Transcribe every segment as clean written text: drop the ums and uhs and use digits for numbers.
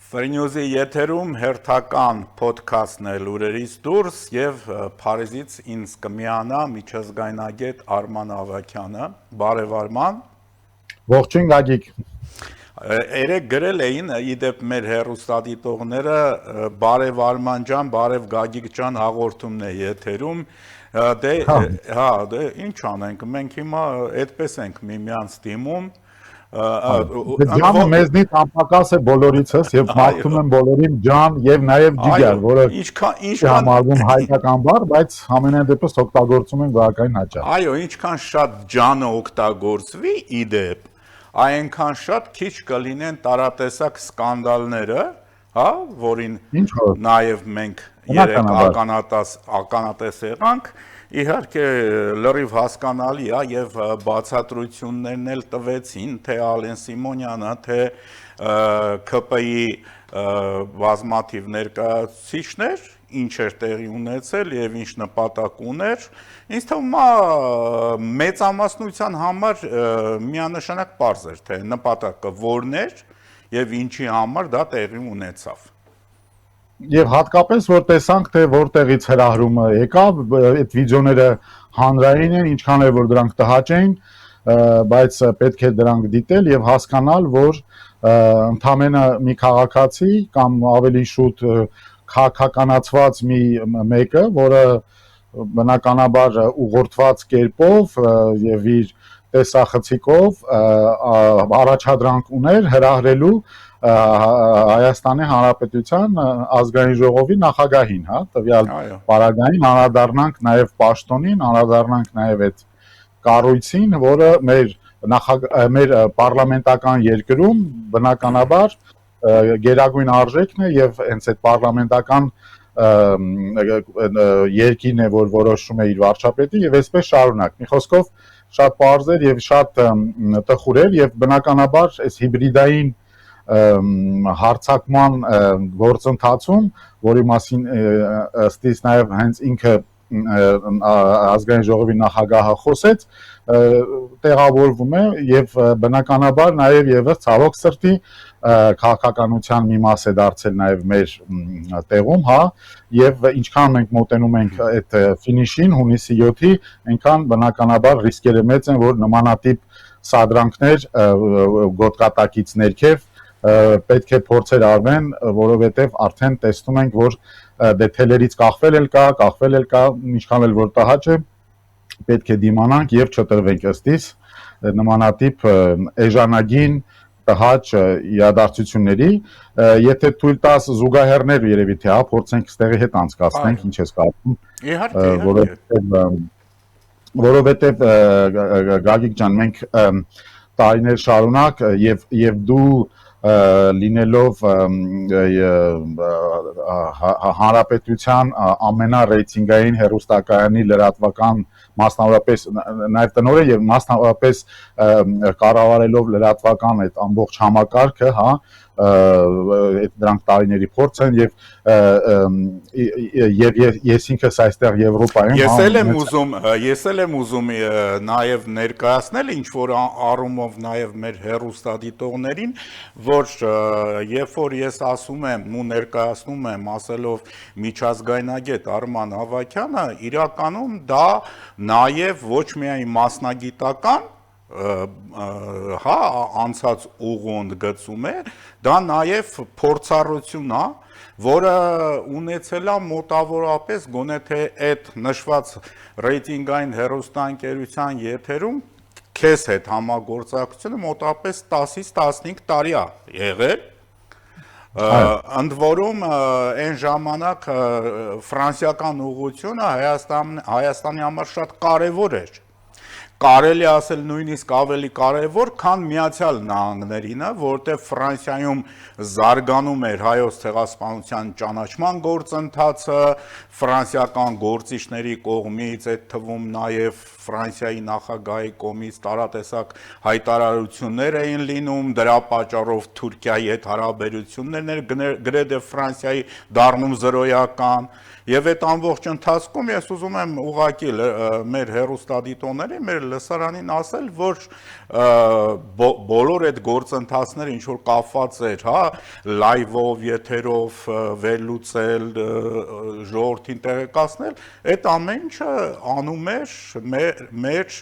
Ֆրինյուզի եթերում հերթական փոդքասթն է լուրերից դուրս եւ Փարիզից ինձ կմիանա միջազգայնագետ Արման Ավագյանը, բարև Արման։ Ողջույն Գագիկ։ Երեք գրել էին իդեպ մեր հեռուստադիտողները բարև Արման ջան, բարև Գագիկ ջան հաղորդումն է եթերում։ Դե ինչ անենք, մենք հիմա այդպես ենք միմյանց դիմում։ Ջանը մեզնից անպակաս է բոլորիցս եւ մաղթում եմ բոլորին ջան եւ նաեւ ջիգար, որը համարվում հայկական բառ, բայց ամենայն դեպս օգտագործում են բավականին հաճախ։ Այո, ինչքան շատ ջանը օգտագործվի իդեպ, այնքան շատ քիչ կլինեն տարատեսակ սկանդալները, հա, որին նաեւ մենք երեք ականատես եղանք։ Իհարկե լրիվ հասկանալի է եւ բացատրություններն էլ տվեցին թե Ալեն Սիմոնյանը, թե ԿՊ-ի բազմաթիվ ներկայացուցիչներ, ինչ էր տեղի ունեցել եւ ինչ նպատակ ուներ։ Ինձ թվում է մեծամասնության համար միանշանակ պարզ էր, թե նպատակը որն էր եւ ինչի համար դա տեղի ունեցավ։ Եվ հատկապես որ տեսանք թե որտեղից հրահրումը եկավ, այդ վիդեոները հանրային են, ինչքան էլ որ դրանք տհաճ են, բայց պետք է դրանք դիտել եւ հասկանալ, որ ընդամենը մի քաղաքացի կամ ավելի շուտ քաղաքականացված մի մեկը, որը բնականաբար ուղղորդված կերպով եւ իր տեսախցիկով առաջադրանք ուներ հրահրելու Հայաստանի Հանրապետության ազգային ժողովի նախագահին, հա, տվյալ պարագային անդրադառնանք նաև պաշտոնին, անդրադառնանք նաև այդ կառույցին, որը մեր պարլամենտական երկրում բնականաբար գերագույն արժեքն է եւ հենց այդ պարլամենտական երկիրն է, որ որոշում է իր վարչապետի եւ այսպես շարունակ։ Մի խոսքով շատ պարզ էր եւ շատ տխուր էր եւ բնականաբար այս հիբրիդային հարցակման գործընթացում, որի մասին ըստիս նաև հենց ինքը ազգային ժողովի նախագահը խոսեց, տեղավորվում է եւ բնականաբար նաև եւս ցավոք սրտի քաղաքականության մի մաս է դարձել նաև մեր տեղում, հա, եւ ինչքան մենք մոտենում ենք այդ ֆինիշին հունիսի 7-ի, այնքան բնականաբար ռիսկերը մեծ են, որ նմանատիպ սադրանքներ գոտկատակից ներքև պետք է փորձեր արվեն, որովհետև արդեն տեսնում ենք, որ դե թելերից կախվել էլ կա, ինչքան էլ որ տհաճ է, պետք է դիմանանք եւ չտրվենք ըստիս նմանատիպ էժանագին տհաճ իրադարձությունների, եթե թույլ տաս զուգահեռներ երևի թե հա փորձենք ստեղի հետ անցկացնենք, ինչ ես կարծում։ Իհարկե, որովհետև Գագիկ ջան, մենք տարիներ շարունակ եւ դու լինելով հանրապետության ամենառեյտինգային հեռուստակայանի լրատվական մասնավորապես նաև տնօրեն եւ մասնավորապես կառավարելով լրատվական այդ ամբողջ համակարգը, հա, այդ դրանք տարիների փորձ են եւ ես ինքս այստեղ Եվրոպայում ես եմ ուզում նաև ներկայացնել ինչ որ առումով նաև մեր հեռուստադիտողներին, որ երբ որ ես ասում եմ ու ներկայացնում եմ ասելով միջազգայնագետ Արման Ավագյանը, իրականում դա նաև ոչ միայն մասնագիտական հա անցած ուղուն գծում է, դա նաև փորձառություն է, որը ունեցել է մոտավորապես գոնե թե այդ նշված ռեյտինգային հեռուստաընկերության եթերում քեզ հետ համագործակցությունը մոտավորապես 10-ից 15 տարի է եղել։ Ընդ որում այն ժամանակ ֆրանսիական ուղղությունը Հայաստանի համար շատ կարևոր էր։ Կարելի ասել նույնիսկ ավելի կարևոր, քան Միացյալ Նահանգներինը, որտեղ Ֆրանսիայում զարգանում էր հայոց ցեղասպանության ճանաչման գործընթացը, ֆրանսիական գործիչների կողմից, այդ թվում նաև Ֆրանսիայի նախագահի կողմից տարատեսակ հայտարարություններ էին լինում, դրա պատճառով Թուրքիայի հետ հարաբերություններն գրեթե Ֆրանսիայի դառնում զրոյական, եւ այդ ամբողջ ընթացքում ես ուզում եմ ուղղակի մեր հեռուստադիտողների, մեր լսարանին ասել, որ բոլոր այդ գործընթացները ինչ որ կապված էր, հա, լայվով, եթերով վերլուծել, ժողովրդին տեղեկացնել, այդ ամեն ինչը անում էր մեր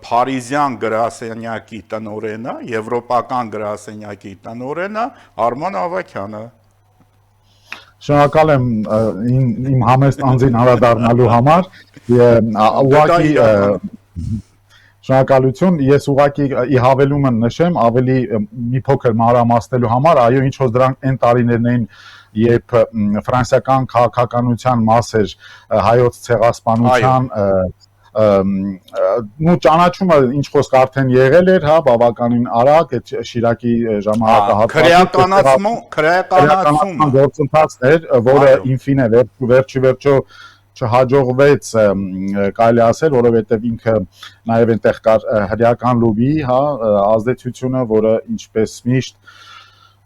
Փարիզյան գրասենյակի տնօրենը, եվրոպական գրասենյակի տնօրենը Արման Ավագյանը։ Շնորհակալ եմ իմ համեստ անձին անդրադառնալու համար, ուղղակի շնորհակալություն, ես ուղղակի ի հավելումը նշեմ, ավելի մի փոքր մանրամասնելու համար, այո, ինչ որ դրանք այն տարիներն էին, երբ ֆրանսիական քաղաքականության մաս էր հայոց ցեղասպանության նու ճանաչումը ինչ խոսք արդեն եղել էր, հա, բավականին արագ այդ Շիրակի ժամանակահատվածում քրեականացում գործընթացներ, որը ինֆինե վերջիվերջո չհաջողվեց կարելի ասել, որովհետև ինքը նաև այնտեղ կար հրեական լոբի, հա, ազդեցությունը, որը ինչպես միշտ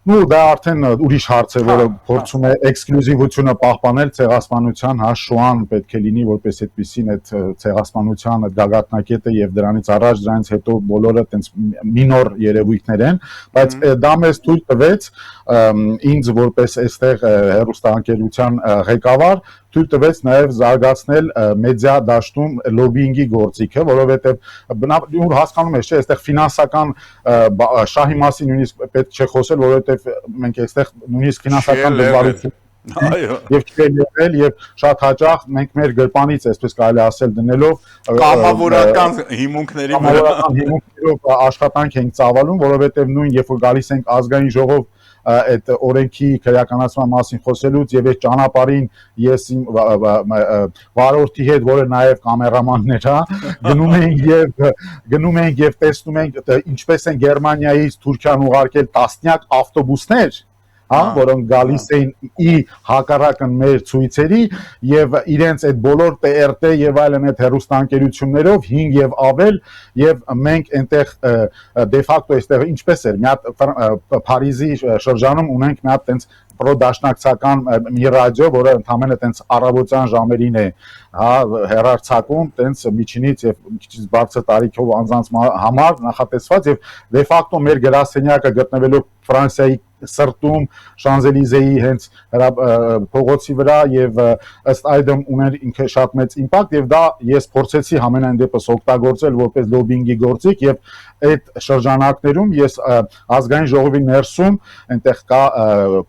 դա արդեն ուրիշ հարց է, որը փորձում է էքսկլյուզիվությունը պահպանել ցեղասպանության, հա, Շուան պետք է լինի որպես այդպեսին այդ ցեղասպանության գագաթնակետը եւ դրանից առաջ դրանից հետո բոլորը այտենց մինոր երևույթներ են, բայց դա մեզ թույլ տվեց ինձ որպես այստեղ հեռուստաընկերության ղեկավար թույլ տվեց նաև զարգացնել մեդիա դաշտում լոբինգի գործիքը, որովհետև բնավ հասկանում ես, չէ, այստեղ ֆինանսական շահի մասին նույնիսկ պետք չէ խոսել, որովհետև մենք այստեղ նույնիսկ ֆինանսական դժվարություն եւ չկերել եւ շատ հաճախ մենք մեր գրպանից այսպես կարելի ասել դնելով կամավորական հիմունքներով աշխատանք ենք ծավալում, որովհետև նույն երբ որ գալիս ենք ազգային ժողով այդ օրենքի քրեականացման մասին խոսելուց եւ այդ ճանապարհին ես իմ վարորդի հետ, որը նաեւ կամերամաններ է, գնում ենք եւ տեսնում ենք ինչպես են Գերմանիայից Թուրքիան ուղարկել տասնյակ ավտոբուսներ, հա, որոնք գալիս էին ի հակառակն մեր ցույցերի եւ իրենց այդ բոլոր TRT եւ այլն այդ հեռուստաընկերություններով 5 եւ ավել եւ մենք այնտեղ դե ֆակտո այստեղ ինչպես էր մի հատ Փարիզի շրջանում ունենք մի հատ տենց պրոդաշնակցական մի ռադիո, որը ընդամենը տենց առավոտյան ժամերին է, հա, հեռարձակում, տենց միջինից եւ մի քիչ բարձր տարիքով անձանց համար նախատեսված եւ դե ֆակտո մեր գրասենյակը գտնվելով Ֆրանսիայի սրտում Շանզելիզեի հենց փողոցի վրա եւ ըստ այդմ ուներ ինքը շատ մեծ իմպակտ եւ դա ես փորձեցի համենայն դեպս օգտագործել որպես լոբինգի գործիք եւ այդ շրջանակներում ես ազգային ժողովի ներսում այնտեղ կա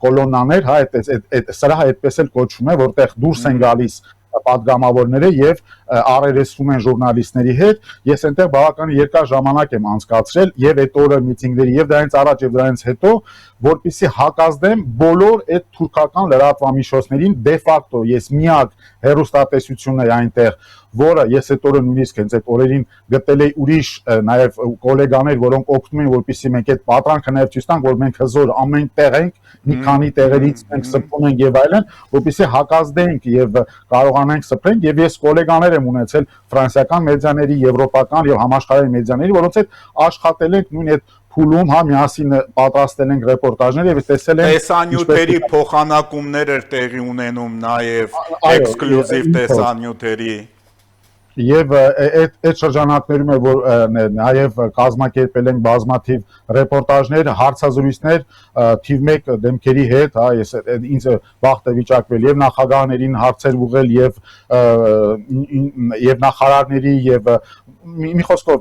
կոլոնաներ, հա, այդ սրահը այդպես էլ կոչվում է, որտեղ դուրս են գալիս պատգամավորները եւ առերեսվում են ժուրնալիստների հետ, ես այնտեղ բավականին երկար ժամանակ եմ անցկացրել եւ այդ օրը միտինգների եւ դրանից առաջ եւ դրանից հետո, որպեսզի հակազդեմ բոլոր այդ թուրքական լրատվամիջոցներին դե ֆակտո ես միակ հեռուստատեսությունն է այնտեղ, որը ես այդ օրը նույնիսկ հենց այդ օրերին գտել էի ուրիշ նաեւ գոլեգաներ, որոնք օգնում են, որպեսզի մենք այդ պատրանքը նաեւ ցույց տանք, որ մենք հզոր ամեն տեղ ենք, մի քանի տեղերից մենք սփռում ենք եւ այլն, որպեսզի հակազդենք եւ կարողանանք սփռենք եւ ես գոլեգաներ եմ ունեցել ֆրանսիական մեդիաների, եվրոպական եւ համաշխարհային մեդիաների, որոնց հետ աշխատել ենք նույն այդ փուլում, հա, միասին պատրաստել ենք ռեպորտաժներ եւ տեսել ենք տեսանյութերի փոխանակումներ էր տեղի ունենում նաեւ էքսկլյուզիվ տեսանյութերի Եվ այդ շրջանակներում է, որ նաև կազմակերպել ենք բազմաթիվ ռեպորտաժներ, հարցազրույցներ թիվ 1 դեմքերի հետ, հա, ես ինձ վաղ է վիճակվել եւ նախագահներին հարցեր ուղղել եւ նախարարների եւ մի խոսքով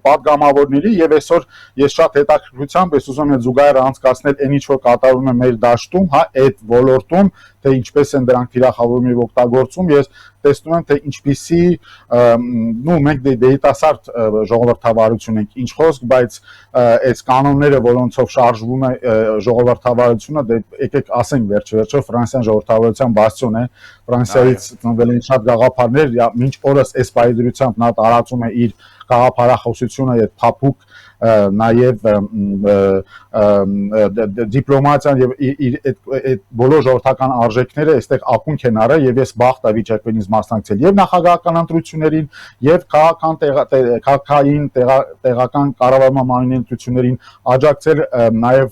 պատգամավորների եւ այսօր ես շատ հետաքրքրությամբ ես ուզում եմ զուգահեռ անցկացնել այն ինչ որ կատարվում է մեր դաշտում, հա, այդ ոլորտում, թե ինչպես են դրանք թիրախավորում եւ օգտագործում, ես տեսնում եմ թե ինչպիսի մենք դեյտասարտ ժողովրդավարություն ենք, ինչ խոսք, բայց այս կանոնները, որոնցով շարժվում է ժողովրդավարությունը, դե եկեք ասենք վերջը Ֆրանսիան ժողովրդավարության բաստիոն է, Ֆրանսիայից ծնվել են շատ գաղափարներ, մինչ օրս այս պայծրությամբ նա տարածում է իր գաղափարախոսությունը, այդ փափուկ նաև դիպլոմատիան եւ այդ բոլոր ժողովրդական արժեքները այստեղ ակունք են արել եւ ես բախտ եմ վիճակվել ինձ մասնակցել եւ նախագահական ընտրություններին եւ քաղաքային տեղական կառավարման մանրամասնություններին աջակցել նաեւ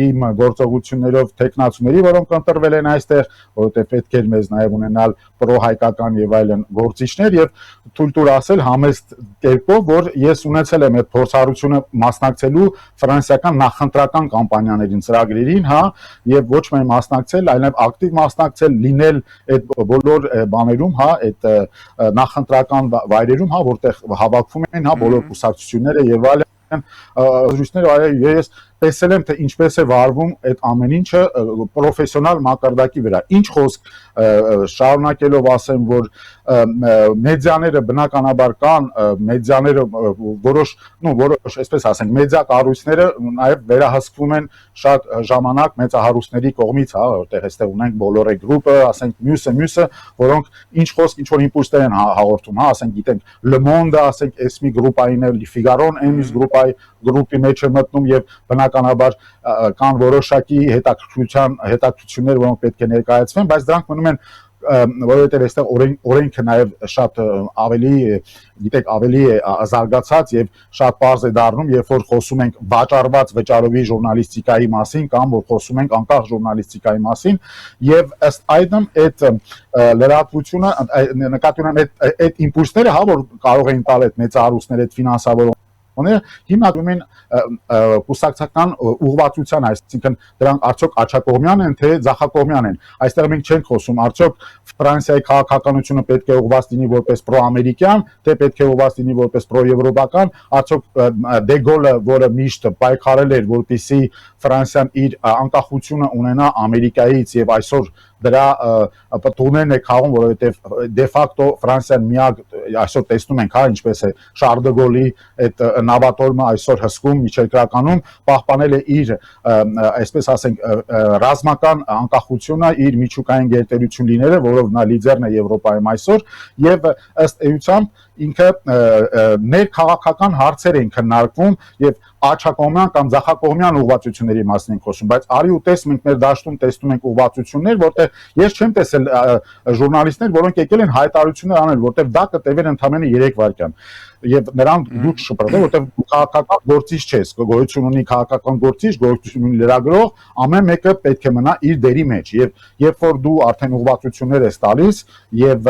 իմ գործողություններով տեխնացուների, որոնք ընտրվել են այստեղ, որովհետև պետք էր մեզ նաև ունենալ պրոհայկական եւ այլն գործիչներ եւ թույլ տուր ասել համեստ կերպով, որ ես ունեցել եմ այդ փորձառությունը մասնակցելու ֆրանսիական նախընտրական կամպանիաներին, ծրագրերին, հա, եւ ոչ միայն մասնակցել, այլև ակտիվ մասնակցել, լինել այդ բոլոր բաներում, հա, այդ նախընտրական վայրերում, հա, որտեղ հավաքվում են, հա, բոլոր կուսակցությունները եւ այլն զրույցները, ես տեսել եմ թե ինչպես է վարվում այդ ամեն ինչը պրոֆեսիոնալ մակարդակի վրա։ Ինչ խոսք շարունակելով ասեմ, որ մեդիաները բնականաբար կան, մեդիաները որոշ, այսպես ասենք, մեդիա կառույցները նաև վերահսկվում են շատ ժամանակ մեծահարուստների կողմից, հա, որտեղ այստեղ ունենք Բոլորե գրուպը, ասենք մյուսը, որոնք ինչ խոսք, ինչ որ իմպուլսներ են հաղորդում, հա, ասենք գիտենք Le Monde-ը, ասենք էսմի գրուպային է, Figaro-ն էմիս գրուպի մեջ է մտնում եւ բնականաբար կան որոշակի հետաքրքրություններ, որոնք պետք է ներկայացվեն, բայց դրանք մնում են որովհետև այստեղ օրենքը նաև շատ ավելի, գիտեք, ավելի է զարգացած եւ շատ པարզ է դառնում, երբ որ խոսում ենք վաճառված վճարովի ժուրնալիստիկայի մասին կամ որ խոսում ենք անկախ ժուրնալիստիկայի մասին եւ ըստ այդմ այդ լրատվությունը նկատի ունեմ այդ իմպուլսները, հա, որ կարող են տալ այդ մեծահարուստները, այդ ֆինանսավորողները հիմնադրում են կուսակցական ուղղվածության, այսինքն դրանք արդյոք աջակողմյան են թե ձախակողմյան են։ Այստեղ մենք չենք խոսում արդյոք Ֆրանսիայի քաղաքականությունը պետք է ուղղված լինի որպես պրոամերիկյան, թե պետք է ուղղված լինի որպես պրոեվրոպական, արդյոք Դե Գոլը, որը միշտ պայքարել էր, որպեսզի Ֆրանսիան իր անկախությունը ունենա Ամերիկայից եւ այսօր դրա պատուներն է քաղում, որովհետև դե ֆակտո Ֆրանսիան միակ այսօր տեսնում ենք, հա, ինչպես է Շարլ դե Գոլի այդ նավատորմը այսօր հսկում միջերկրականում պահպանել է իր, այսպես ասենք, ռազմական անկախությունը, իր միջուկային գերտերություն լինելը, որով նա լիդերն է Եվրոպայում այսօր, եւ ըստ էությամբ ինքը ներքաղաքական հարցեր են քննարկվում եւ աջակողմյան կամ ձախակողմյան ուղղվածությունների մասին ենք խոսում, բայց արի ու տես մենք մեր դաշտում տեսնում ենք ուղղվածություններ, որտեղ ես չեմ տեսել ժուրնալիստներ, որոնք եկել են հայտարարություններ անել, որտեղ դա կտևեր ընդամենը 3 վայրկյան եւ նրան դուք շփրտել, որտեղ քաղաքական գործիչ չես, գոյություն ունի քաղաքական գործիչ, գոյություն ունի լրագրող, ամեն մեկը պետք է մնա իր դերի մեջ եւ երբ որ դու արդեն ուղղվածություններ ես տալիս եւ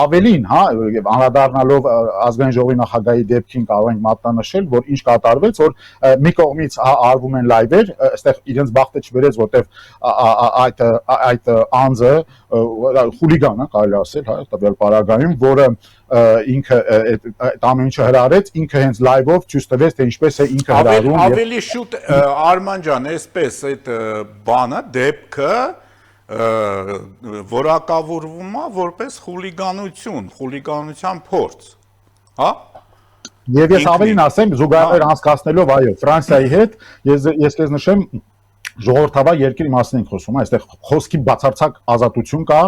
ավելին, հա, եւ անդրադառնալով ազգային ժողովի նախագահի դեպքին կարող ենք մատնանշել, որ ինչ կատարվեց, որ մի կողմից արվում են լայվեր, այստեղ իրենց բախտը չբերեց, որտեղ այդ անձը խուլիգան է, կարելի ասել, հա, տվյալ պարագայում, որը ինքը այդ ամեն ինչը հրարեց, ինքը հենց լայվով ցույց տվեց, թե ինչպես է ինքը հրարում։ Ավելի շուտ Արման ջան, այսպես այդ բանը, դեպքը որակավորվում է որպես խուլիգանություն, խուլիգանության փորձ, հա։ Եվ ես ավելին ասեմ, զուգահեռ անցկացնելով, այո, Ֆրանսիայի հետ, ես քեզ նշեմ ժողովրդավար երկրի մասին ենք խոսում, այստեղ խոսքի բացարձակ ազատություն կա,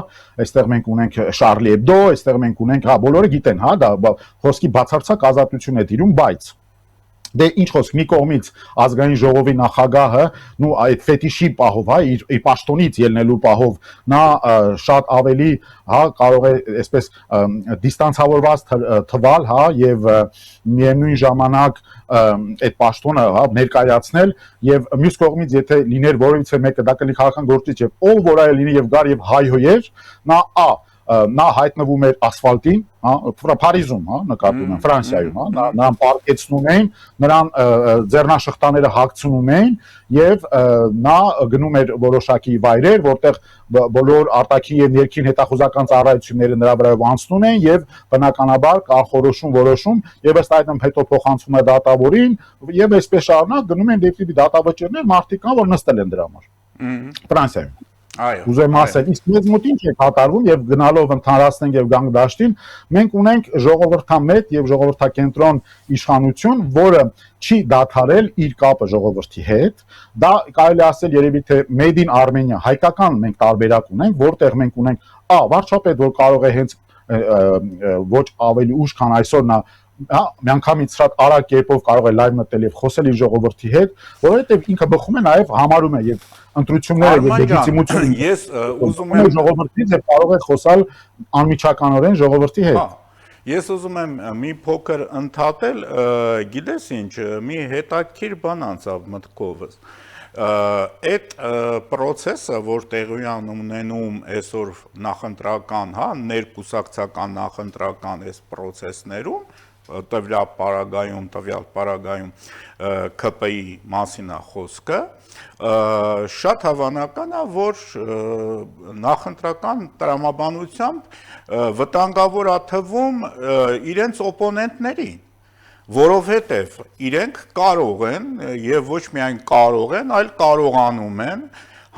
այստեղ մենք ունենք Շարլի Էբդո, այստեղ մենք ունենք, հա, բոլորը գիտեն, հա, դա խոսքի բացարձակ ազատություն է տիրում, բայց դե ինչ խոսք մի կողմից ազգային ժողովի նախագահը այդ ֆետիշի պահով, հա, իր պաշտոնից ելնելու պահով նա շատ ավելի, հա, կարող է այսպես դիստանցավորված թվալ, հա, եւ միևնույն ժամանակ այդ պաշտոնը, հա, ներկայացնել եւ մյուս կողմից եթե լիներ որևիցե մեկը դա կլինի քաղաքական գործիչ եւ ով որ այլ լինի եւ գար եւ հայհոյեր, նա հայտնվում էր ասֆալտին, հա, Փարիզում, հա, նկատում եմ Ֆրանսիայում, հա, նրան պարկեցնում էին, նրան ձեռնաշղթաները հագցնում էին եւ նա գնում էր որոշակի վայրեր, որտեղ բոլոր արտաքին եւ ներքին հետախուզական ծառայությունները նրա վրայով անցնում են եւ բնականաբար կանխորոշում որոշում եւ ըստ այդմ հետո փոխանցում է դատավորին եւ այսպես շարունակ գնում են դեպի դատավճիռներ, մարդիկ կան, որ նստել են դրա համար Ֆրանսիայում։ Այո։ Ուզեմ ասել, իսկ մեծ մոտ ինչ է կատարվում եւ գնալով ընդհանրացնենք եւ գանք դաշտին, մենք ունենք ժողովրդամետ եւ ժողովրդակենտրոն իշխանություն, որը չի դադարել իր կապը ժողովրդի հետ, դա կարելի ասել երևի թե Made in Armenia հայկական մենք տարբերակ ունենք, որտեղ մենք ունենք վարչապետ, որ կարող է հենց ոչ ավելի ուշ, քան այսօր նա միանգամից շատ արագ կերպով կարող է լայվ մտնել եւ խոսել իր ժողովրդի հետ, որովհետեւ ինքը բխում է նաեւ համարում է եւ ընտրությունները եւ լեգիտիմությունը ես ուզում եմ ժողովրդից եւ կարող է խոսալ անմիջականորեն ժողովրդի հետ։ Ես ուզում եմ մի փոքր ընդհատել, գիտես ինչ, մի հետաքրքիր բան անցավ մտքովս։ այդ process-ը, որ տեղի ունենում այսօր նախընտրական, հա, ներկուսակցական նախընտրական այս process-ներում, տվյալ պարագայում ԿՊ-ի մասին է խոսքը, շատ հավանական է, որ նախընտրական տրամաբանությամբ վտանգավոր է թվում իրենց օպոնենտներին, որովհետև իրենք կարող են եւ ոչ միայն կարող են, այլ կարողանում են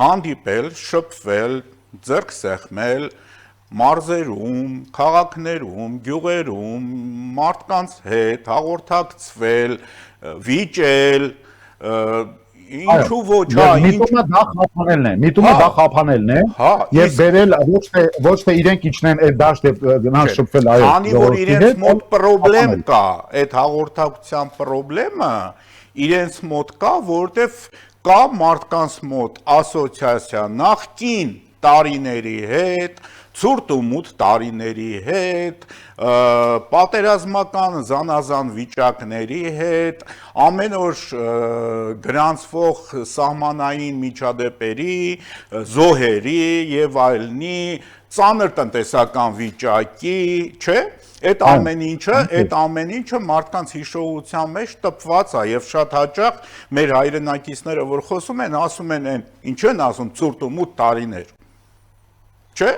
հանդիպել, շփվել, ձեռք սեղմել մարզերում, քաղաքներում, գյուղերում, մարդկանց հետ հաղորդակցվել, վիճել, ինչու ոչ, հա, միտումը դա խափանելն է, եւ բերել ոչ թե իրենք իջնեն այդ դաշտ եւ գնան շփվել այո։ Քանի որ իրենց մոտ խնդրեմ կա, այդ հաղորդակցության խնդրեմը իրենց մոտ կա, որովհետեւ կա մարդկանց մոտ ասոցիացիա նախկին տարիների հետ, ցուրտ ու մութ տարիների հետ, պատերազմական զանազան վիճակների հետ, ամեն օր գրանցվող սահմանային միջադեպերի, զոհերի եւ այլնի, ծանր տնտեսական վիճակի, չէ՞, այդ ամեն ինչը մարդկանց հիշողության մեջ տպված է եւ շատ հաճախ մեր հայրենակիցները որ խոսում են, ասում են, ինչ են ասում, ցուրտ ու մութ տարիներ, չէ՞։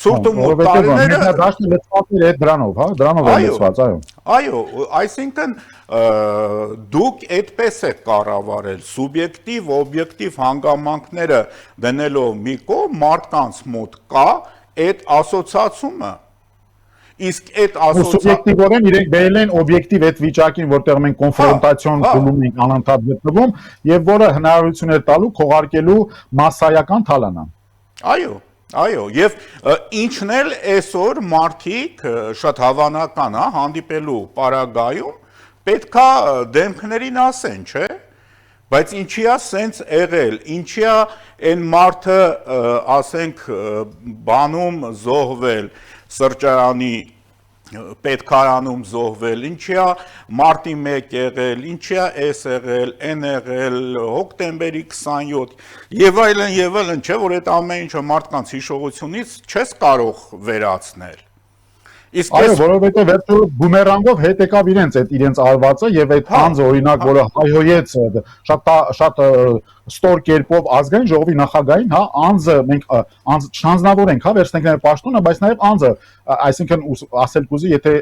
Ցուրտ ու մութ տարիները դաշտը լցված էր այդ դրանով, հա, դրանով է լցված, այո։ Այո, այսինքն դուք այդպես եք կառավարել, սուբյեկտիվ, օբյեկտիվ հանգամանքները դնելով մի կողմ, մարդկանց մոտ կա այդ ասոցիացումը։ Իսկ այդ սուբյեկտիվորեն իրենք բերել են օբյեկտիվ այդ վիճակին, որտեղ մենք կոնֆրոնտացիոն գնում ենք անընդհատ գտնվում, եւ որը հնարավորություն է տալու քողարկելու massայական թալանան։ Այո, եւ ինչն էլ այսօր մարդիկ շատ հավանական է հանդիպելու պարագայում պետքա դեմքներին ասեն, չէ՞, բայց ինչի է սենց եղել, ինչի է այն մարդը, ասենք, բանում զոհվել, սրճարանի պետքարանում զոհվել, ինչի է մարտի 1 եղել, ինչի է էս եղել, են եղել, հոկտեմբերի 27 եւ այլն, չէ՞ որ այդ ամեն ինչը մարդկանց հիշողությունից չես կարող վերացնել։ Այո, որովհետև վերջերս բումերանգով հետ եկավ իրենց արվածը եւ այդ անձը օրինակ, որը հայհոյեց շատ ստոր կերպով ազգային ժողովի նախագահին, հա, անձը մենք չանձնավորենք, հա, վերցնենք նաեւ պաշտոնը, բայց նաեւ անձը, այսինքն ասել կուզի, եթե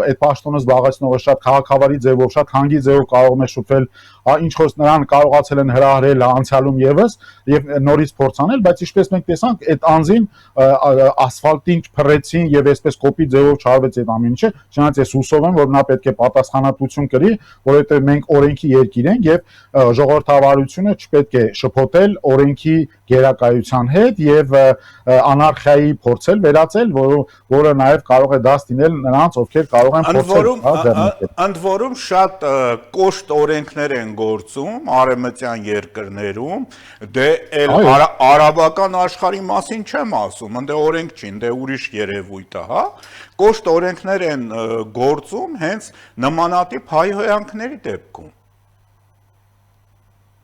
այդ պաշտոնը զբաղեցնողը շատ քաղաքավարի ձևով, շատ հանգի ձևով կարող է շփվել, հա, ինչ խոսք նրան կարողացել են հրահրել անցյալում եւս եւ նորից փորձանել, բայց ինչպես մենք տեսանք, այդ անձին ասֆալտին փռեցին եւ այսպես կոպի ձևով չարվեց այդ ամեն ինչը, չնայած ես հուսով եմ, որ նա պետք է պատասխանատվություն կրի, որովհետեւ մենք օրենքի երկիր ենք եւ ժողովրդավարությունը չպետք է շփոթել օրենքի գերակայության հետ եւ անարխիայի փորձել վերածել, որը նաեւ կարող է դաս դինել նրանց, ովքեր կարող են փորձել։ Ընդ որում շատ կոշտ օրենքներ են գործում արևմտյան երկրներում, դե արաբական աշխարհի մասին չեմ ասում, ընդ օրենք չի, ընդ ուրիշ երևույթ է, հա։ Կոշտ օրենքներ են գործում հենց նմանատիպ հայհոյանքների դեպքում։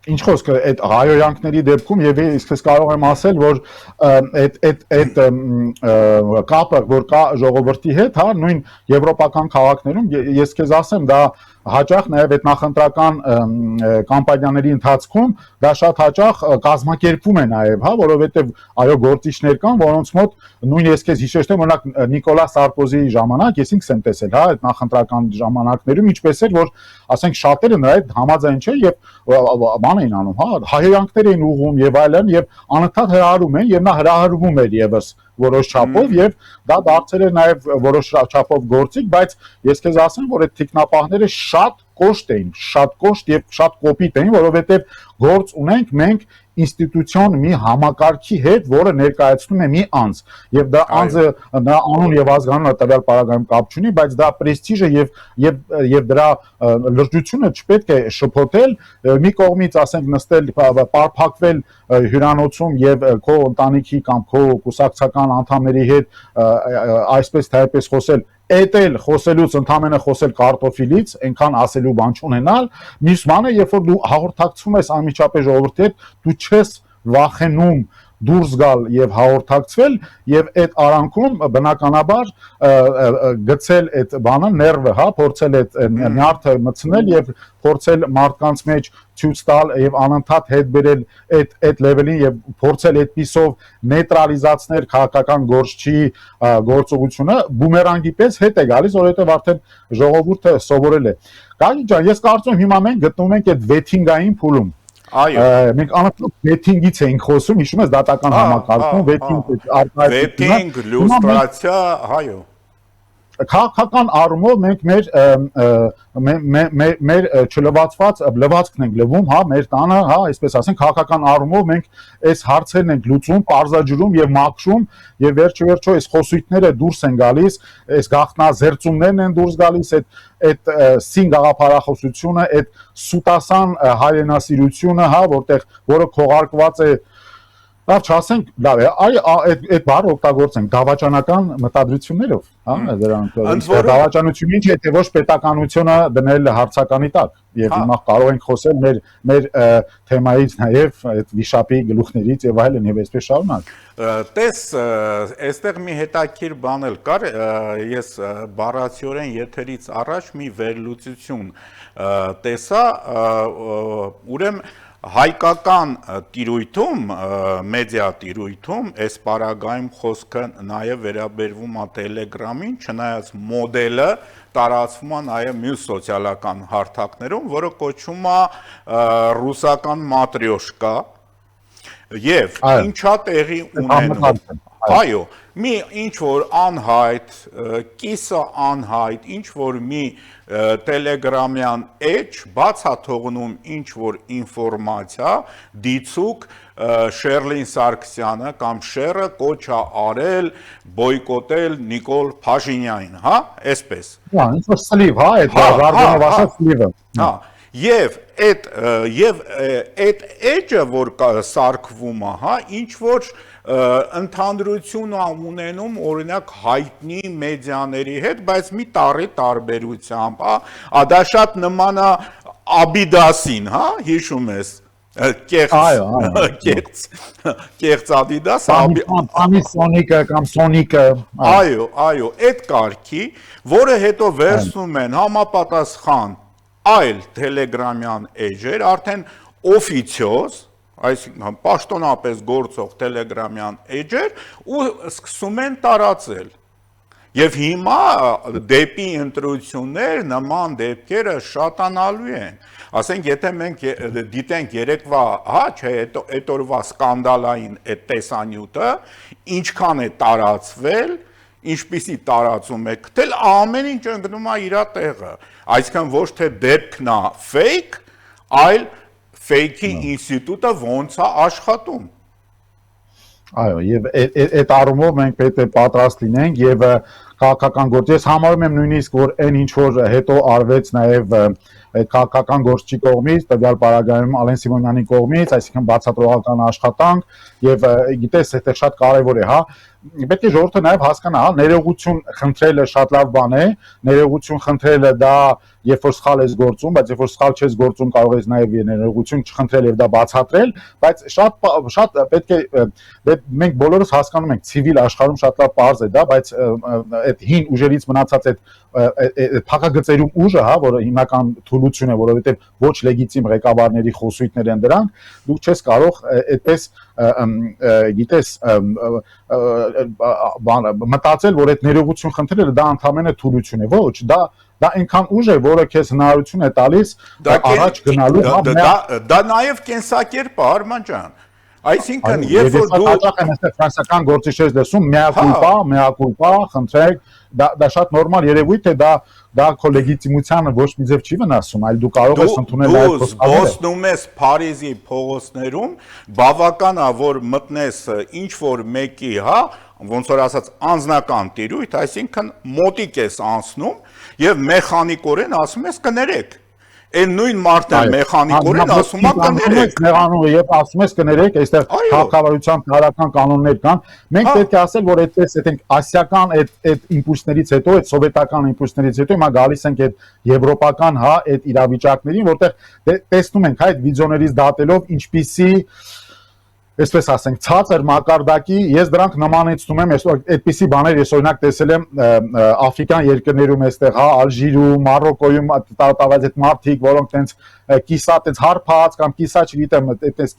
Ինչ խոսքը այդ հայհոյանքների դեպքում եւ իսկս կարող եմ ասել, որ այդ կապը, որ կա ժողովրդի հետ, հա, նույն եվրոպական քաղաքներում, ես քեզ ասեմ, դա հաճախ նաեւ այդ նախընտրական կամպանիաների ընթացքում դա շատ հաճախ կազմակերպվում է նաեւ, հա, որովհետեւ այո գործիչներ կան, որոնց մոտ նույն ես քեզ հիշեցնեմ, օրինակ Նիկոլա Սարկոզիի ժամանակ ես ինքս եմ տեսել, հա, այդ նախընտրական ժամանակներում ինչպես էր, որ ասենք շատերը նրա հետ համաձայն չէ եւ բան էին անում, հա, հայհոյանքներ էին ուղղում եւ այլն եւ անընդհատ հրահրում են եւ նա հրահրվում էր եւս որոշ չափով եւ դա դարձել է նաեւ որոշ չափով գործիք, բայց ես քեզ ասեմ, որ այդ թիկնապահները շատ կոշտ էին, շատ կոշտ եւ շատ կոպիտ էին, որովհետեւ գործ ունենք մենք ինստիտուցիոն մի համակարգի հետ, որը ներկայացնում է մի անձ եւ դա անձը նա անուն եւ ազգանունը տվյալ պարագայում կապ չունի, բայց դա պրեստիժը եւ դրա լրջությունը չպետք է շփոթել, մի կողմից ասենք նստել, փակվել հյուրանոցում եւ քո ընտանիքի կամ քո կուսակցական անդամների հետ այսպես թե այդպես խոսել, էտել խոսելուց ընդամենը խոսել կարտոֆիլից, այնքան ասելու բան չունենալ, մյուս բանը, երբ որ դու հաղորդակցում ես անմիջապես ժողովրդի հետ, դու չես վախենում դուրս գալ եւ հաղորդակցվել եւ այդ արանքում բնականաբար գցել այդ բանը ներվը, հա, փորձել այդ նյարդը մտցնել եւ փորձել մարդկանց մեջ ցույց տալ եւ անընդհատ հետ բերել այդ լեվելին եւ փորձել այդպիսով նեյտրալիզացնել քաղաքական գործչի գործողությունը բումերանգի պես հետ է գալիս, որովհետեւ արդեն ժողովուրդը սովորել է։ Գագիկ ջան, ես կարծում եմ հիմա մենք գտնվում ենք այդ վեթինգային փուլում։ Այո, մենք անընդհատ վեթինգից էինք խոսում, հիշում ես դատական համակարգում, վեթինգ, լյուստրացիա, այո։ Քաղաքական առումով մենք մեր չլվացված լվացքն ենք լվում, հա, մեր տանը, հա, այսպես ասենք, քաղաքական առումով մենք այս հարցերն ենք լուծում, պարզաջրում եւ մաքրում եւ վերջո այս խոսույթները դուրս են գալիս, այս գաղտնազերծումներն են դուրս գալիս, այդ սին գաղափարախոսությունը, այդ սուտասան հայրենասիրությունը, հա, որը քողարկված է լավ չասենք, լավ է, այդ բառը օգտագործենք դավաճանական մտադրություններով, հա, դրանք դավաճանությունը ինչ է, թե ոչ պետականությունը դնել հարցականի տակ, եւ հիմա կարող ենք խոսել մեր թեմայից նաեւ այդ վիշապի գլուխներից եւ այլն եւ այսպես շարունակ։ Տես, այստեղ մի հետաքրքիր բան էլ կար, ես բառացիորեն եթերից առաջ մի վերլուծություն տեսա, ուրեմն հայկական տիրույթում, մեդիա տիրույթում, այս պարագայում խոսքը նաև վերաբերվում է Telegram-ին, չնայած մոդելը տարածվում է նաև մյուս սոցիալական հարթակներում, որը կոչվում է ռուսական մատրյոշկա, եւ ինչա տեղի ունենում։ Այո, մի ինչ-որ անհայտ, կիսը անհայտ, ինչ-որ մի տելեգրամյան էջ բաց է թողնում ինչ-որ ինֆորմացիա, դիցուկ Շերլին Սարգսյանը կամ Շերը կոչ է արել բոյկոտել Նիկոլ Փաշինյանին, հա, այսպես։ Հա, ինչ-որ սլիվ, հա, այդ Ժարդոնով ասած սլիվը։ Հա, եւ այդ էջը, որ սարքվում է, հա, ինչ-որ ընդհանրություն ունենում օրինակ հայտնի մեդիաների հետ, բայց մի տարի տարբերությամբ, հա, դա շատ նման է Աբիդասին, հա, հիշում ես, կեղծ Ադիդաս, Սոնիկը կամ Սոնիկը, այո, այդ կարգի, որը հետո վերցնում են համապատասխան այլ տելեգրամյան էջեր, արդեն օֆիցիոզ, այսինքն պաշտոնապես գործող տելեգրամյան էջեր ու սկսում են տարածել։ Եվ հիմա դեպի ընտրություններ նման դեպքերը շատանալու են։ Ասենք, եթե մենք դիտենք երեկվա, հա, չէ, այդ օրվա սկանդալային այդ տեսանյութը, ինչքան է տարածվել, ինչպիսի տարածում է գտել, ամեն ինչ ընկնում է իր տեղը։ Այսինքն ոչ թե դեպքն է fake, այլ fake-ի ինստիտուտը ոնց է աշխատում։ Այո, եւ այդ առումով մենք պետք է պատրաստ լինենք եւ քաղաքական գործ։ Ես համարում եմ նույնիսկ որ այն ինչ որ հետո արվեց նաեւ քաղաքական գործչի կողմից, տվյալ պարագայում Ալեն Սիմոնյանի կողմից, այսինքն բացատրողական աշխատանք եւ գիտես, դա շատ կարեւոր է, հա։ Պետք է ժողովուրդը նաեւ հասկանա, հա, ներողություն խնդրելը շատ լավ բան է, ներողություն խնդրելը դա երբ որ սխալ ես գործում, բայց երբ որ սխալ չես գործում, կարող ես նաեւ ներողություն չխնդրել եւ դա բացատրել, բայց շատ պետք է մենք բոլորս հասկանում ենք, ցիվիլ աշխարհում շատ լավ բարձ է դա, բայց այդ հին ուժերից մնացած այդ փակագծերում ուժը, հա, որը հիմնական թուլություն է, որովհետեւ ոչ լեգիտիմ ղեկավարների խոսույթներ են դրանք, դու չես կարող այդպես գիտես մտածել, որ այդ ներողություն խնդրելը դա ընդհանրապես թուլություն է, ոչ, դա այնքան ուժ է, որը քեզ հնարավորություն է տալիս առաջ գնալու, դա նաև կենսակերպ է, Արման ջան։ Այսինքն, երբ որ դու այստեղ ֆրանսիական գործիչներից լսում, mea culpa, խնդրեք, դա շատ նորմալ երևույթ է, դա քո լեգիտիմությանը ոչ մի ձև չի վնասում, այլ դու կարող ես ընդունել այդ խոսքերը։ Դու զբոսնում ես Փարիզի փողոցներում, բավական է, որ մտնես ինչ որ մեկի, հա, ոնց որ ասած անձնական տիրույթ, այսինքն մոտիկ ես անցնում եւ մեխանիկորեն ասում ես կներեք։ Այն նույն մարդն մեխանիկորեն ասում է կներեք։ Մեղանում է եւ ասում ես կներեք, այստեղ քաղաքավարության տարական կանոններ կան։ Մենք պետք է ասել, որ այդպես այդենք ասիական այդ իմպուլսներից հետո, այդ սովետական իմպուլսներից հետո հիմա գալիս ենք այդ եվրոպական, հա, այդ իրավիճակներին, որտեղ տեսնում ենք այդ վիդեոներից դատելով ինչպիսի այսպես ասենք ցածր մակարդակի ես դրանք նմանեցնում եմ այդպիսի բաներ ես օրինակ տեսել եմ աֆրիկյան երկրներում այստեղ հա Ալժիրում, Մարոկոյում տաված այդ մարդիկ, որոնք տենց կիսա տենց հարփած կամ կիսա չգիտեմ այդպես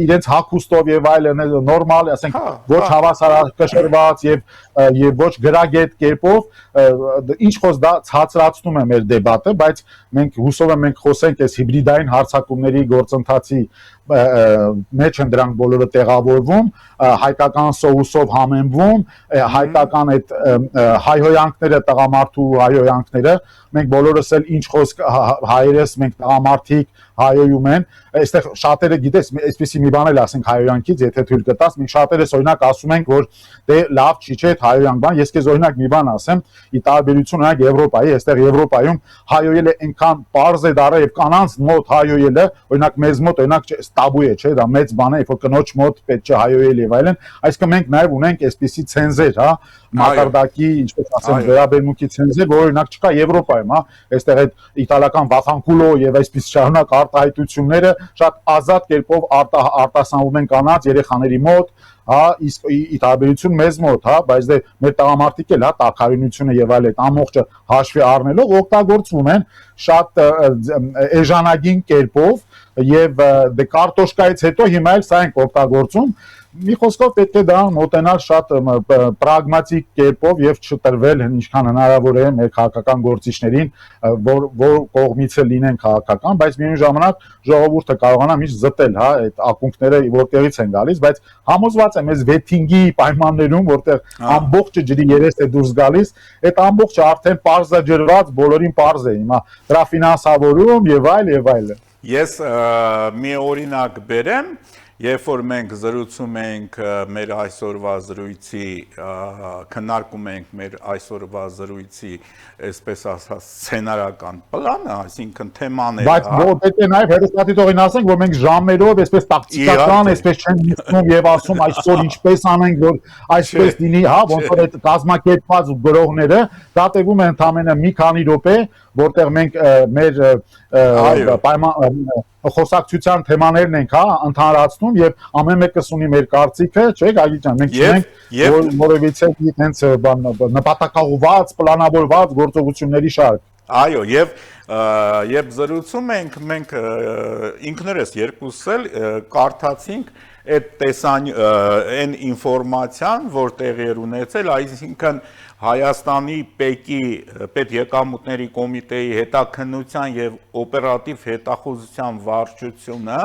իրենց հագուստով եւ այլն նորմալ ասենք ոչ հավասարակշռված եւ ոչ գրագետ կերպով ինչ խոս դա ցածրացնում է մեր դեբատը, բայց մենք հուսով եմ մենք խոսենք այս հիբրիդային հարձակումների գործընթացի մեջ են դրանք բոլորը տեղավորվում, հայկական սոուսով համեմվում, հայկական այդ հայհոյանքները, տղամարդու հայհոյանքները, մենք բոլորս էլ ինչ խոսք հայերս, մենք տղամարդիկ հայոյում են, այստեղ շատերը գիտես, այսպեսի մի բան էլ ասենք հայոյանքից, եթե թույլ կտաս, մենք շատերս օրինակ ասում ենք, որ դե լավ չի չէ, հայոյանք բան, ես քեզ օրինակ մի բան ասեմ, ի տարբերություն օրինակ Եվրոպայի, այստեղ Եվրոպայում հայոյելը այնքան པարզ է դառը եւ կանանց մոտ հայոյելը, օրինակ մեզ մոտ օրինակ տաբու է, չէ, դա մեծ բան է, որ կնոջ մոտ պետք չէ հայոյել եւ այլն, այսինքն մենք նաեւ ունենք այսպիսի ցենզեր, հա, մակարդակի, ինչպես ասեմ, վերաբերմունքի ցենզեր, որ օրինակ չկա Եվրոպայում, հա, այստեղ այդ իտալական վախանքուլո եւ այսպես շարունակ արտահայտությունները շատ ազատ կերպով արտասանվում են կանանց երեխաների մոտ, հա, իսկ ի տարբերություն մեզ մոտ, հա, բայց դե մեր տղամարդիկ էլ հա տաքարյունությունը եւ այլ այդ ամբողջը հաշվի առնելով օգտագործվում են շատ էժանագին կերպով եւ դե կարտոշկայից հետո հիմա էլ սա ենք օգտագործում մի խոսքով պետք է դրան մոտենալ շատ պրագմատիկ կերպով եւ չտրվել ինչքան հնարավոր է մեր քաղաքական գործիչներին, որ կողմից է լինեն քաղաքական, բայց միևնույն ժամանակ ժողովուրդը կարողանա միշտ զտել, հա, այդ ակունքները որտեղից են գալիս, բայց համոզված եմ, այս վեթինգի պայմաններում, որտեղ ամբողջը ջրի երես է դուրս գալիս, այդ ամբողջը արդեն պարզաջրված, բոլորին պարզ է, հիմա դրա ֆինանսավորում եւ այլ։ Ես մի օրինակ բերեմ Երբ որ մենք զրուցում ենք մեր այսօրվա զրույցի, քննարկում ենք մեր այսօրվա զրույցի, այսպես ասած, սցենարական պլանը, այսինքն թեմաները, բայց պետք է նաև հեռուստատիտողին ասենք, որ մենք ժամերով այսպես տակտիկական, այսպես չեն նստում եւ ասում այսօր ինչպես անենք, որ այսպես լինի, հա, ոնց որ այդ կազմակերպված գրողները դատևում են ընդամենը մի քանի րոպե, որտեղ մենք մեր խոսակցության թեմաներն ենք, հա, ընդհանրացնում եւ ամեն մեկս ունի մեր կարծիքը, չէ՞, Գագիկ ջան, մենք չունենք որևիցե հենց նպատակաուղղված, պլանավորված գործողությունների շարք։ Այո, եւ զրուցում ենք, մենք ինքներս երկուսս էլ կարդացինք այն ինֆորմացիան, որ տեղի էր ունեցել, այսինքն Հայաստանի պետեկամուտների կոմիտեի հետաքննության եւ օպերատիվ հետախուզության վարչությունը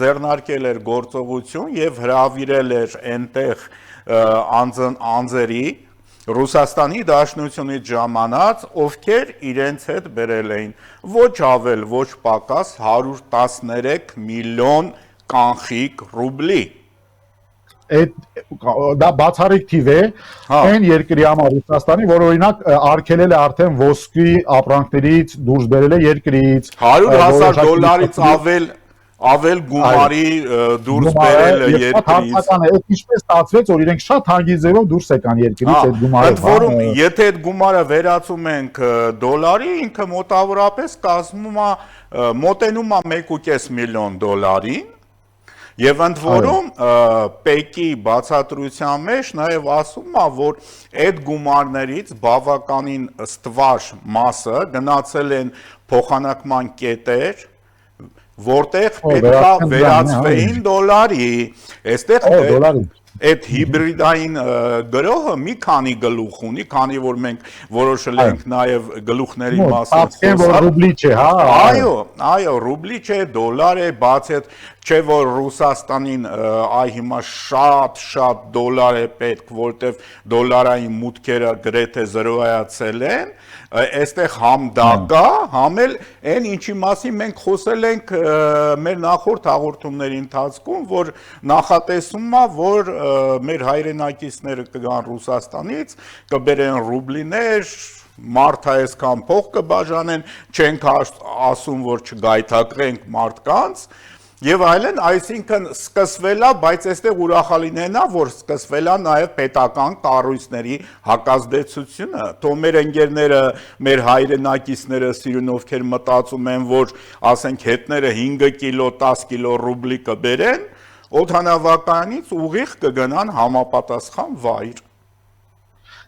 ձեռնարկել էր գործողություն եւ հրավիրել էր այնտեղ անձերի Ռուսաստանի Դաշնությունից ժամանած, ովքեր իրենց հետ բերել էին ոչ ավել, ոչ պակաս 113 միլիոն կանխիկ ռուբլի։ Դա բացառիկ թիվ է այն երկրի համար Ռուսաստանի, որ օրինակ արգելել է արդեն ոսկի ապրանքներից դուրս բերել է երկրից $100,000-ից ավել գումարի դուրս բերել երկրից։ Այդ ինչպես ստացվեց, որ իրենք շատ հանգիստ ձևով դուրս եկան երկրից այդ գումարը։ Ընդ որում, եթե այդ գումարը վերածում ենք դոլարի, ինքը մոտավորապես կազմում է մոտենում է $1.5 միլիոն։ Եվ ընդ որում ՊԵԿ-ի բացատրության մեջ նաև ասում է, որ այդ գումարներից բավականին ստվար մասը գնացել են փոխանակման կետեր, որտեղ պետք է վերածվեին դոլարի, այստեղ այդ հիբրիդային գրողը մի քանի գլուխ ունի, քանի որ մենք որոշել ենք նաև գլուխների մասին խոսալ։ Ռուբլի չէ, հա։ Այո, ռուբլի չէ, դոլար է, բաց այդ չէ որ Ռուսաստանին այ հիմա շատ դոլար է պետք, որտեվ դոլարային մուտքերը գրեթե զրոյացել են, այստեղ համ դա կա, համ էլ այն ինչի մասին մենք խոսել ենք մեր նախորդ հաղորդումների ընթացքում, որ նախատեսում է, որ մեր հայրենակիցները կգան Ռուսաստանից, կբերեն ռուբլիներ, Մարդ այսքան փող կբաժանեն, չենք ասում, որ չգայթակղենք մարդկանց, եւ այլն, այսինքն սկսվելա, բայց այստեղ ուրախալինն է, որ սկսվելա նաեւ պետական կառույցների հակազդեցությունը, թող մեր ընկերները, մեր հայրենակիցները սիրուն ովքեր մտածում են, որ ասենք հետները 5 կիլո, 10 կիլո ռուբլի կբերեն, օդանավականից ուղիղ կգնան համապատասխան վայր։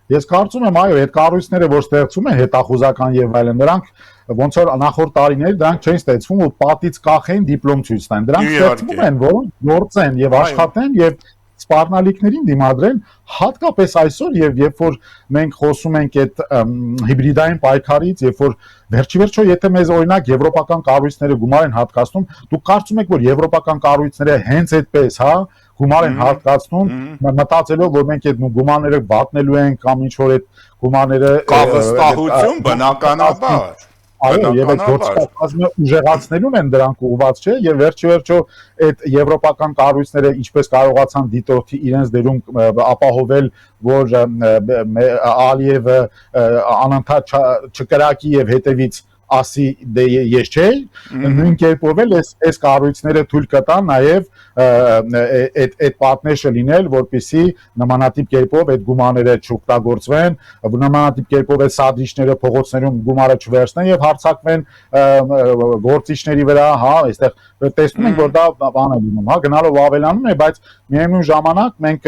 Ես կարծում եմ, այո, այդ կառույցները, որ ստեղծում են հետախուզական եւ այլն, նրանք ոնց որ նախորդ տարիներ դրանք չեն ստեղծվում, որ պատից կախեն դիպլոմ ցույց տան։ Դրանք ստեղծվում են, որոնք գործեն եւ աշխատեն եւ սպառնալիքներին դիմադրեն, հատկապես այսօր եւ երբ որ մենք խոսում ենք այդ հիբրիդային պայքարից, երբ որ վերջիվերջո եթե մեզ օրինակ եվրոպական կառույցները գումար են հատկացնում, դուք կարծում եք, որ եվրոպական կառույցները հենց այդպես, հա, գումար են հատկացնում, մտածելով, որ մենք այդ գումարները վատնելու ենք կամ ինչ որ այդ գումարները կավստահություն բնականաբար Այո, եւ այդ գործընթացը ուժեղացնելուն են դրանք ուղղված, չէ, եւ վերջիվերջո այդ եվրոպական կառույցները ինչպես կարողացան դիտորդի իրենց դերում ապահովել, որ Ալիևը անընդհատ չկրակի եւ հետևից ասի դե ես չէ, նույն կերպով էլ այս կառույցները թույլ կտան նաեւ այդ պատնեշը լինել, որպեսզի նմանատիպ կերպով այդ գումարները չօգտագործվեն, նմանատիպ կերպով այդ սադրիչները փողոցներում գումարը չվերցնեն եւ հարձակվեն գործիչների վրա, հա, այստեղ տեսնում ենք, որ դա բան է լինում, հա, գնալով ավելանում է, բայց միևնույն ժամանակ մենք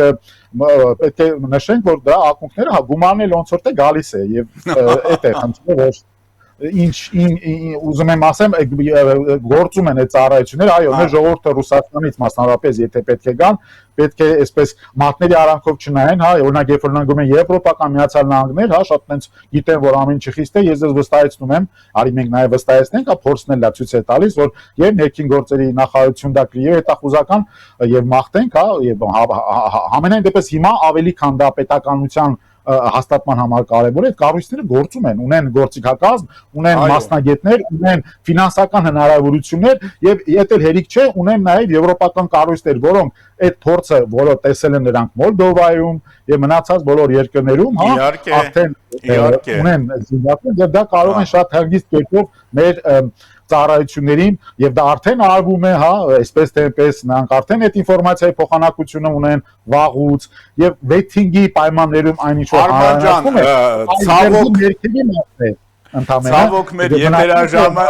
պետք է նշենք, որ դա ակունքները, հա, գումարն էլ ոնց որ թե գալիս է եւ այդ է խնդիրը, որ ինչ ուզում եմ ասեմ գործում են այդ ծառայությունները այո մեր ժողովուրդը Ռուսաստանից մասնավորապես եթե պետք է գան պետք է այսպես մատների արանքով չնայեն հա օրինակ երբ որ նայում են Եվրոպական Միացյալ Նահանգներ հա շատ տենց գիտեն որ ամեն ինչը խիստ է ես ձեզ վստահեցնում եմ արի մենք նաև վստահեցնենք հա փորձն էլ ցույց է տալիս որ եւ ներքին գործերի նախարարություն դա կլինի հետախուզական եւ մաղթենք հա եւ համենայն դեպս հիմա ավելի քան դա պետականության հաստատման համար կարևոր է, այդ կառույցները գործում են, ունեն գործիքակազմ, ունեն մասնագետներ, ունեն ֆինանսական հնարավորություններ եւ եթե հերիք չէ, ունեն նաեւ եվրոպական կառույցներ, որոնք այդ փորձը, որը տեսել են նրանք Մոլդովայում եւ մնացած բոլոր երկրներում, հա, արդեն ունեն զինվորներ եւ դա կարող են շատ հանգիստ կերպով մեր ծառայություններին եւ դա արդեն արվում է, հա, այսպես թե այնպես նրանք արդեն այդ ինֆորմացիայի փոխանակությունը ունեն վաղուց եւ վեյթինգի պայմաններում այնինչ որ Արմանջան, ցավոք մեր եթերաժամը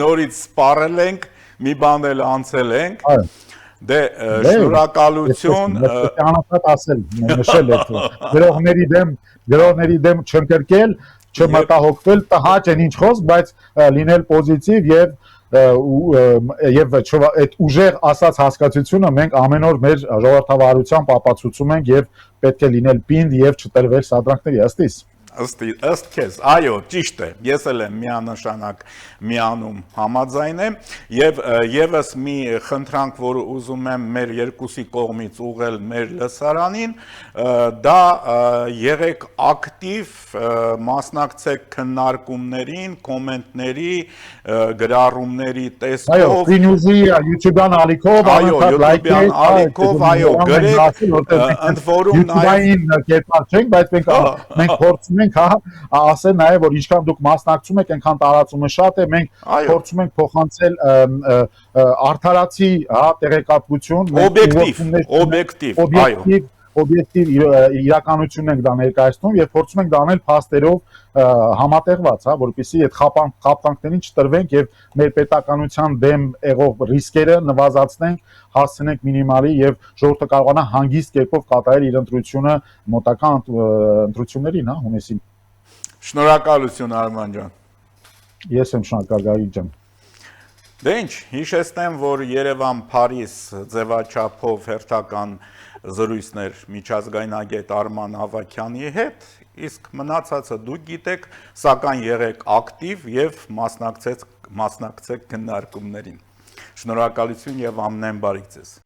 նորից սպառել ենք, մի բան էլ անցել ենք։ Դե շնորհակալություն անընդհատ ասել նշել այդ գրողների դեմ չընկրկել չմտահոգվել տհաճ են ինչ խոսք, բայց լինել պոզիտիվ եւ այդ ուժեղ ասած հասկացությունը մենք ամեն օր մեր ժողովրդավարությամբ ապացուցում ենք եւ պետք է լինել պինդ եւ չտրվել սադրանքների ըստ քեզ, այո, ճիշտ է, ես էլ եմ միանշանակ միանում համաձայն եմ եւ եւս մի խնդրանք, որ ուզում եմ մեր երկուսի կողմից ուղղել մեր լսարանին, դա եղեք ակտիվ, մասնակցեք քննարկումներին, կոմենտների, գրառումների տեսքով։ Այո, Free-News-ի YouTube-յան ալիքով, YouTube-յան ալիքով, այո, գրեք, ընդ որում YouTube-ային կերպար չենք, բայց մենք փորձում ենք ասել նաև որ ինչքան դուք մասնակցում եք, այնքան տարածումը շատ է, մենք փորձում ենք փոխանցել արդարացի, հա, տեղեկատվություն, օբյեկտիվ իրականություն ենք դա ներկայացնում եւ փորձում ենք դա անել փաստերով համատեղված, հա, որպեսզի այդ խապկանքներին չտրվենք եւ մեր պետականության դեմ եղող ռիսկերը նվազեցնենք, հասցնենք մինիմալի եւ ժողովուրդը կարողանա հանգիստ կերպով կատարել իր ընտրությունը մոտական ընտրություններին, հա, հունիսին։ Շնորհակալություն Արման ջան։ Ես եմ շնորհակալ Գագիկ ջան։ Դե ինչ, հիշեցնեմ, որ Երևան-Փարիզ ձևաչափով հերթական զրույցներ միջազգայնագետ Արման Ավագյանի հետ, իսկ մնացածը դուք գիտեք, սակայն եղեք ակտիվ եւ մասնակցեք քննարկումներին։ Շնորհակալություն եւ ամեն բարիք ձեզ։